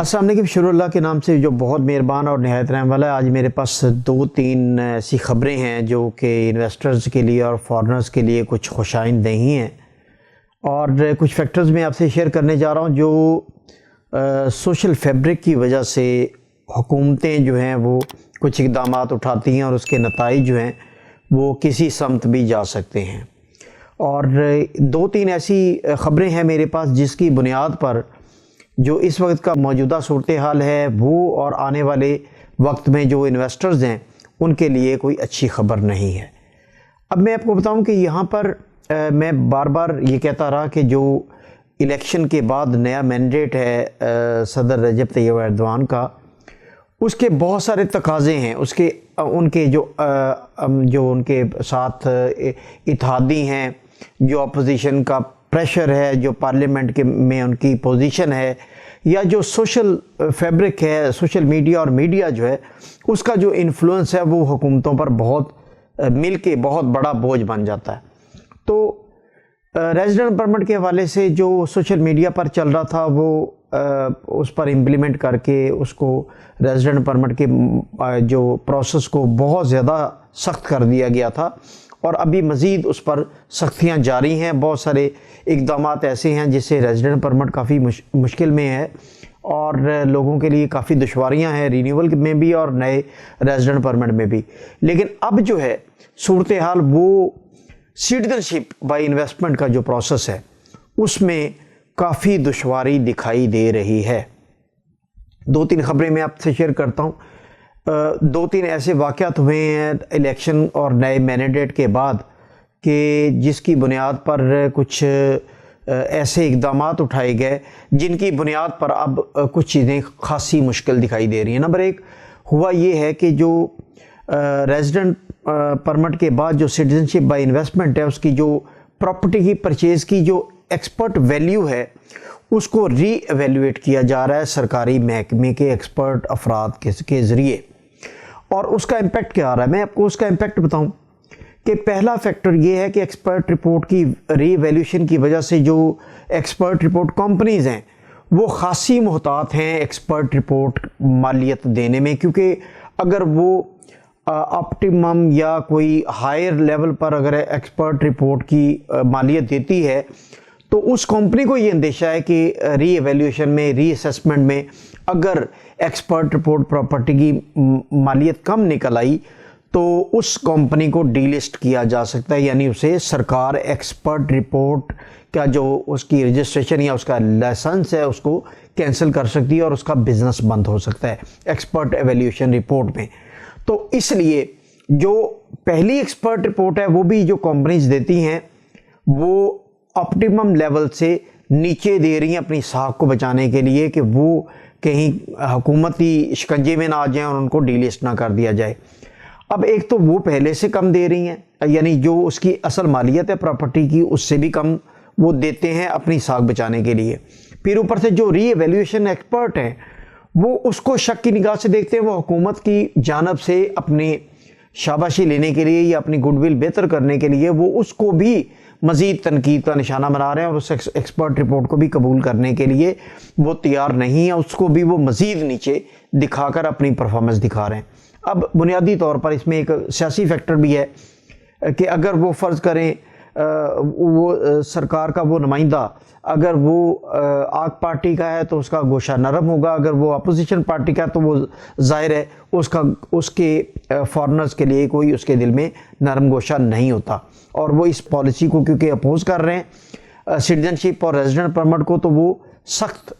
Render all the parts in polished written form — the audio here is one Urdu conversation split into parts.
السلام علیکم، شروع اللہ کے نام سے جو بہت مہربان اور نہایت رحم والا ہے۔ آج میرے پاس دو تین ایسی خبریں ہیں جو کہ انویسٹرز کے لیے اور فارنرز کے لیے کچھ خوش آئند نہیں ہیں، اور کچھ فیکٹرز میں آپ سے شیئر کرنے جا رہا ہوں جو سوشل فیبرک کی وجہ سے حکومتیں جو ہیں وہ کچھ اقدامات اٹھاتی ہیں اور اس کے نتائج جو ہیں وہ کسی سمت بھی جا سکتے ہیں۔ اور دو تین ایسی خبریں ہیں میرے پاس جس کی بنیاد پر جو اس وقت کا موجودہ صورتحال ہے وہ اور آنے والے وقت میں جو انویسٹرز ہیں ان کے لیے کوئی اچھی خبر نہیں ہے۔ اب میں آپ کو بتاؤں کہ یہاں پر میں بار بار یہ کہتا رہا کہ جو الیکشن کے بعد نیا مینڈیٹ ہے صدر رجب طیب ایردوان کا، اس کے بہت سارے تقاضے ہیں، ان کے جو ان کے ساتھ اتحادی ہیں، جو اپوزیشن کا پریشر ہے، جو پارلیمنٹ میں ان کی پوزیشن ہے، یا جو سوشل فیبرک ہے، سوشل میڈیا اور میڈیا جو ہے اس کا جو انفلوئنس ہے وہ حکومتوں پر بہت مل کے بہت بڑا بوجھ بن جاتا ہے۔ تو ریزیڈنٹ پرمٹ کے حوالے سے جو سوشل میڈیا پر چل رہا تھا وہ اس پر امپلیمنٹ کر کے اس کو ریزیڈنٹ پرمٹ کے جو پروسیس کو بہت زیادہ سخت کر دیا گیا تھا، اور ابھی مزید اس پر سختیاں جاری ہیں۔ بہت سارے اقدامات ایسے ہیں جس سے ریزیڈنٹ پرمٹ کافی مشکل میں ہے اور لوگوں کے لیے کافی دشواریاں ہیں رینیول میں بھی اور نئے ریزیڈنٹ پرمٹ میں بھی۔ لیکن اب جو ہے صورتحال وہ سٹیزن شپ بائی انویسٹمنٹ کا جو پروسیس ہے اس میں کافی دشواری دکھائی دے رہی ہے۔ دو تین خبریں میں آپ سے شیئر کرتا ہوں۔ دو تین ایسے واقعات ہوئے ہیں الیکشن اور نئے مینڈیٹ کے بعد کہ جس کی بنیاد پر کچھ ایسے اقدامات اٹھائے گئے جن کی بنیاد پر اب کچھ چیزیں خاصی مشکل دکھائی دے رہی ہیں۔ نمبر ایک ہوا یہ ہے کہ جو ریزیڈنٹ پرمٹ کے بعد جو سٹیزن شپ بائی انویسٹمنٹ ہے اس کی جو پراپرٹی کی پرچیز کی جو ایکسپرٹ ویلیو ہے اس کو ری ایویلویٹ کیا جا رہا ہے سرکاری محکمے کے ایکسپرٹ افراد کے ذریعے، اور اس کا امپیکٹ کیا آ رہا ہے میں آپ کو اس کا امپیکٹ بتاؤں کہ پہلا فیکٹر یہ ہے کہ ایکسپرٹ رپورٹ کی ری ایویلیوشن کی وجہ سے جو ایکسپرٹ رپورٹ کمپنیز ہیں وہ خاصی محتاط ہیں ایکسپرٹ رپورٹ مالیت دینے میں، کیونکہ اگر وہ آپٹیمم یا کوئی ہائر لیول پر اگر ایکسپرٹ رپورٹ کی مالیت دیتی ہے تو اس کمپنی کو یہ اندیشہ ہے کہ ری ایویلیوشن میں، ری اسیسمنٹ میں اگر ایکسپرٹ رپورٹ پراپرٹی کی مالیت کم نکل آئی تو اس کمپنی کو ڈی لسٹ کیا جا سکتا ہے، یعنی اسے سرکار ایکسپرٹ رپورٹ کا جو اس کی رجسٹریشن یا اس کا لائسنس ہے اس کو کینسل کر سکتی ہے اور اس کا بزنس بند ہو سکتا ہے ایکسپرٹ ایویلیوشن رپورٹ میں۔ تو اس لیے جو پہلی ایکسپرٹ رپورٹ ہے وہ بھی جو کمپنیز دیتی ہیں وہ آپٹیمم لیول سے نیچے دے رہی ہیں اپنی ساکھ کو بچانے کے لیے کہ وہ کہیں حکومتی شکنجے میں نہ آ جائیں اور ان کو ڈی لسٹ نہ کر دیا جائے۔ اب ایک تو وہ پہلے سے کم دے رہی ہیں، یعنی جو اس کی اصل مالیت ہے پراپرٹی کی اس سے بھی کم وہ دیتے ہیں اپنی ساکھ بچانے کے لیے۔ پھر اوپر سے جو ری ایویلیوشن ایکسپرٹ ہیں وہ اس کو شک کی نگاہ سے دیکھتے ہیں، وہ حکومت کی جانب سے اپنی شاباشی لینے کے لیے یا اپنی گڈ ول بہتر کرنے کے لیے وہ اس کو بھی مزید تنقید کا نشانہ بنا رہے ہیں اور اس ایکسپرٹ رپورٹ کو بھی قبول کرنے کے لیے وہ تیار نہیں ہیں، اس کو بھی وہ مزید نیچے دکھا کر اپنی پرفارمنس دکھا رہے ہیں۔ اب بنیادی طور پر اس میں ایک سیاسی فیکٹر بھی ہے کہ اگر وہ فرض کریں وہ سرکار کا وہ نمائندہ اگر وہ آگ پارٹی کا ہے تو اس کا گوشہ نرم ہوگا، اگر وہ اپوزیشن پارٹی کا ہے تو وہ ظاہر ہے اس کے فارنرز کے لیے کوئی اس کے دل میں نرم گوشہ نہیں ہوتا، اور وہ اس پالیسی کو کیونکہ اپوز کر رہے ہیں سٹیزن شپ اور ریزیڈنٹ پرمٹ کو، تو وہ سخت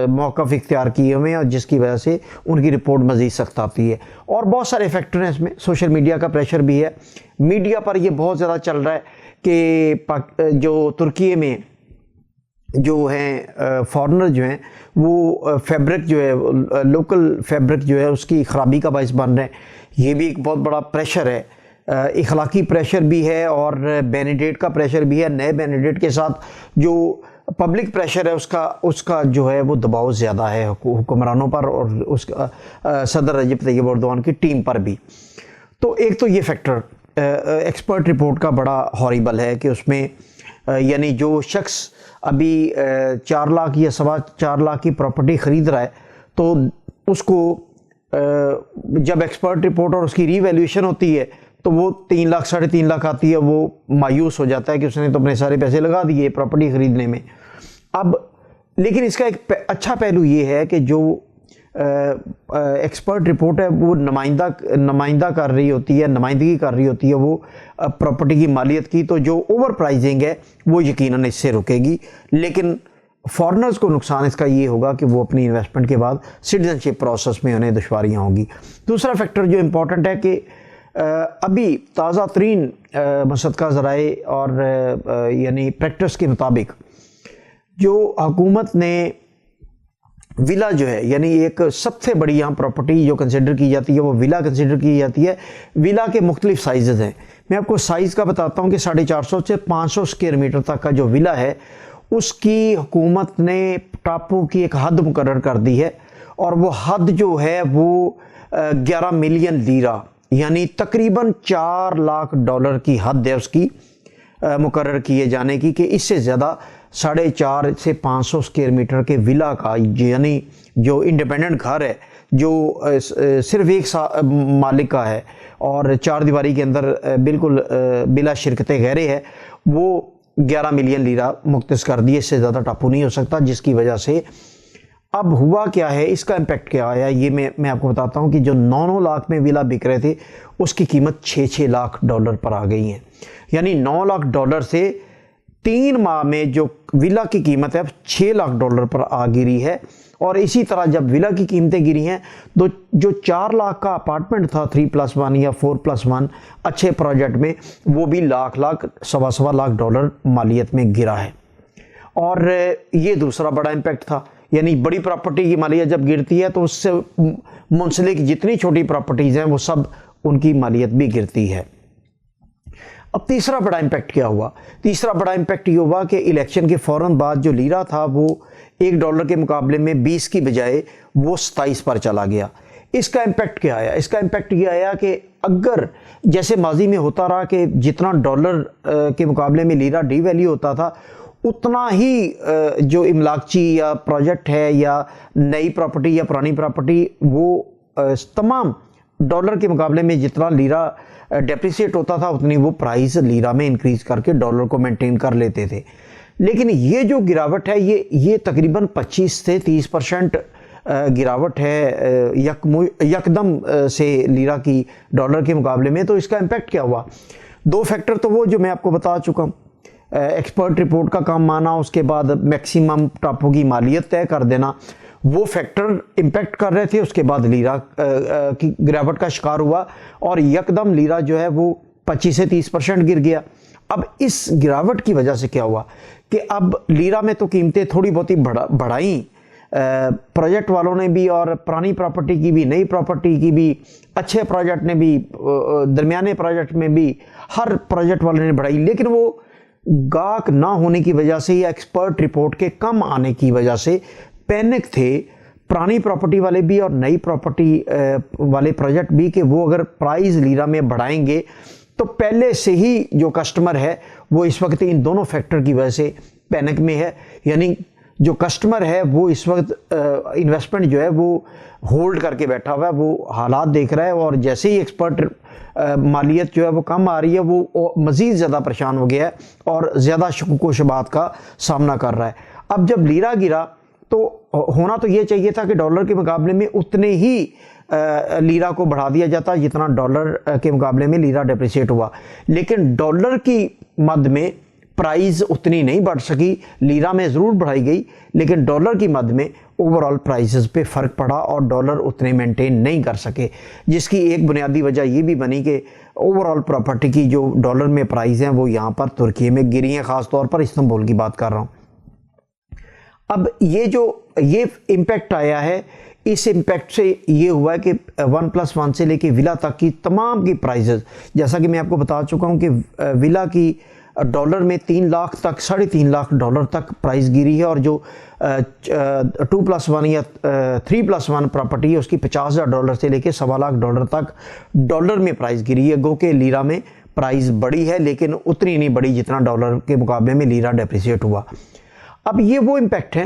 موقف اختیار کیے ہوئے ہیں اور جس کی وجہ سے ان کی رپورٹ مزید سخت آتی ہے۔ اور بہت سارے فیکٹر ہیں اس میں، سوشل میڈیا کا پریشر بھی ہے، میڈیا پر یہ بہت زیادہ چل رہا ہے کہ جو ترکی میں جو ہیں فارنر جو ہیں وہ فیبرک جو ہے لوکل فیبرک جو ہے اس کی خرابی کا باعث بن رہے ہیں۔ یہ بھی ایک بہت بڑا پریشر ہے، اخلاقی پریشر بھی ہے اور مینڈیٹ کا پریشر بھی ہے۔ نئے مینڈیٹ کے ساتھ جو پبلک پریشر ہے اس کا جو ہے وہ دباؤ زیادہ ہے حکمرانوں پر اور اس صدر رجب طیب ایردوان کی ٹیم پر بھی۔ تو ایک تو یہ فیکٹر ایکسپرٹ رپورٹ کا بڑا ہاریبل ہے کہ اس میں یعنی جو شخص ابھی 4 لاکھ یا 4.25 لاکھ کی پراپرٹی خرید رہا ہے تو اس کو جب ایکسپرٹ رپورٹ اور اس کی ری ویلیویشن ہوتی ہے تو وہ 3 لاکھ 3.5 لاکھ آتی ہے، وہ مایوس ہو جاتا ہے کہ اس نے تو اپنے سارے پیسے لگا دیے پراپرٹی خریدنے میں۔ اب لیکن اس کا ایک اچھا پہلو یہ ہے کہ جو ایکسپرٹ رپورٹ ہے وہ نمائندہ کر رہی ہوتی ہے، نمائندگی کر رہی ہوتی ہے وہ پراپرٹی کی مالیت کی، تو جو اوور پرائزنگ ہے وہ یقیناً اس سے رکے گی۔ لیکن فارنرز کو نقصان اس کا یہ ہوگا کہ وہ اپنی انویسٹمنٹ کے بعد سٹیزن شپ پروسیس میں انہیں دشواریاں ہوں گی۔ دوسرا فیکٹر جو امپورٹنٹ ہے کہ ابھی تازہ ترین مصدقہ ذرائع اور یعنی پریکٹس کے مطابق جو حکومت نے ولا جو ہے، یعنی ایک سب سے بڑی یہاں پراپرٹی جو کنسیڈر کی جاتی ہے وہ ولا کنسیڈر کی جاتی ہے۔ ولا کے مختلف سائزز ہیں، میں آپ کو سائز کا بتاتا ہوں کہ 450 سے 500 اسکوائر میٹر تک کا جو ولا ہے اس کی حکومت نے ٹاپو کی ایک حد مقرر کر دی ہے، اور وہ حد جو ہے وہ 11 ملین لیرہ یعنی تقریباً $4 لاکھ کی حد ہے اس کی مقرر کیے جانے کی، کہ اس سے زیادہ 450 سے 500 اسکوائر میٹر کے ولا کا، یعنی جو انڈیپینڈنٹ گھر ہے جو صرف ایک مالک کا ہے اور 4 دیواری کے اندر بالکل بلا شرکت غیرے ہے، وہ 11 ملین لیرہ مختص کر دی، اس سے زیادہ ٹاپو نہیں ہو سکتا۔ جس کی وجہ سے اب ہوا کیا ہے، اس کا امپیکٹ کیا آیا، یہ میں آپ کو بتاتا ہوں کہ جو 9 لاکھ میں ولا بک رہے تھے اس کی قیمت $6 لاکھ پر آ گئی ہیں، یعنی $9 لاکھ سے 3 ماہ میں جو ولا کی قیمت ہے اب $6 لاکھ پر آ گری ہے۔ اور اسی طرح جب ولا کی قیمتیں گری ہیں تو جو 4 لاکھ کا اپارٹمنٹ تھا 3+1 یا 4+1 اچھے پروجیکٹ میں، وہ بھی لاکھ $1.25 لاکھ مالیت میں گرا ہے۔ اور یہ دوسرا بڑا امپیکٹ تھا، یعنی بڑی پراپرٹی کی مالیت جب گرتی ہے تو اس سے منسلک جتنی چھوٹی پراپرٹیز ہیں وہ سب ان کی مالیت بھی گرتی ہے۔ اب تیسرا بڑا امپیکٹ کیا ہوا؟ تیسرا بڑا امپیکٹ یہ ہوا کہ الیکشن کے فوراً بعد جو لیرہ تھا وہ $1 کے مقابلے میں 20 کی بجائے وہ 27 پر چلا گیا۔ اس کا امپیکٹ کیا آیا؟ اس کا امپیکٹ یہ آیا کہ اگر جیسے ماضی میں ہوتا رہا کہ جتنا ڈالر کے مقابلے میں لیرہ ڈی ویلیو ہوتا تھا، اتنا ہی جو املاکچی یا پروجیکٹ ہے یا نئی پراپرٹی یا پرانی پراپرٹی، وہ تمام ڈالر کے مقابلے میں جتنا لیرہ ڈیپریسیٹ ہوتا تھا اتنی وہ پرائز لیرہ میں انکریز کر کے ڈالر کو مینٹین کر لیتے تھے۔ لیکن یہ جو گراوٹ ہے یہ تقریباً 25 سے 30% گراوٹ ہے یکدم سے لیرہ کی ڈالر کے مقابلے میں۔ تو اس کا امپیکٹ کیا ہوا؟ 2 فیکٹر تو وہ جو میں آپ کو بتا چکا ہوں، ایکسپرٹ رپورٹ کا کام آنا، اس کے بعد میکسیمم ٹاپو کی مالیت طے کر دینا، وہ فیکٹر امپیکٹ کر رہے تھے۔ اس کے بعد لیرہ کی گراوٹ کا شکار ہوا اور یکدم لیرہ جو ہے وہ 25 سے 30% گر گیا۔ اب اس گراوٹ کی وجہ سے کیا ہوا کہ اب لیرہ میں تو قیمتیں تھوڑی بہت ہی بڑھائیں پروجیکٹ والوں نے بھی، اور پرانی پراپرٹی کی بھی، نئی پراپرٹی کی بھی، اچھے پروجیکٹ نے بھی، درمیانے پروجیکٹ میں بھی، ہر پروجیکٹ والے نے بڑھائی، لیکن وہ گاہک نہ ہونے کی وجہ سے یا ایکسپرٹ رپورٹ کے کم آنے کی وجہ سے پینک تھے پرانی پراپرٹی والے بھی اور نئی پراپرٹی والے پروجیکٹ بھی کہ وہ اگر پرائز لیرہ میں بڑھائیں گے تو پہلے سے ہی جو کسٹمر ہے وہ اس وقت ان دونوں فیکٹر کی وجہ سے پینک میں ہے، یعنی جو کسٹمر ہے وہ اس وقت انویسٹمنٹ جو ہے وہ ہولڈ کر کے بیٹھا ہوا ہے، وہ حالات دیکھ رہا ہے، اور جیسے ہی ایکسپرٹ مالیت جو ہے وہ کم آ رہی ہے وہ مزید زیادہ پریشان ہو گیا ہے اور زیادہ شکوک و شبہات کا سامنا کر رہا ہے۔ اب جب لیرہ گرا تو ہونا تو یہ چاہیے تھا کہ ڈالر کے مقابلے میں اتنے ہی لیرہ کو بڑھا دیا جاتا جتنا ڈالر کے مقابلے میں لیرہ ڈیپریسیٹ ہوا، لیکن ڈالر کی مد میں پرائز اتنی نہیں بڑھ سکی، لیرہ میں ضرور بڑھائی گئی لیکن ڈالر کی مد میں اوورال پرائزز پہ فرق پڑا اور ڈالر اتنے مینٹین نہیں کر سکے، جس کی ایک بنیادی وجہ یہ بھی بنی کہ اوورال پراپرٹی کی جو ڈالر میں پرائز ہیں وہ یہاں پر ترکی میں گری ہیں، خاص طور پر استنبول کی بات کر رہا ہوں۔ اب یہ امپیکٹ آیا ہے، اس امپیکٹ سے یہ ہوا ہے کہ 1+1 سے لے کے ولا تک کی تمام کی پرائزز، جیسا کہ میں آپ کو بتا چکا ہوں کہ ولا کی ڈالر میں 3 لاکھ تک، $3.5 لاکھ تک پرائز گری ہے، اور جو 2+1 یا 3+1 پراپرٹی ہے اس کی $50,000 سے لے کے $1.25 لاکھ تک ڈالر میں پرائز گری ہے، گو کہ لیرہ میں پرائز بڑی ہے لیکن اتنی نہیں بڑی جتنا ڈالر کے مقابلے میں لیرہ ڈیپریسیٹ ہوا۔ اب یہ وہ امپیکٹ ہے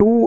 2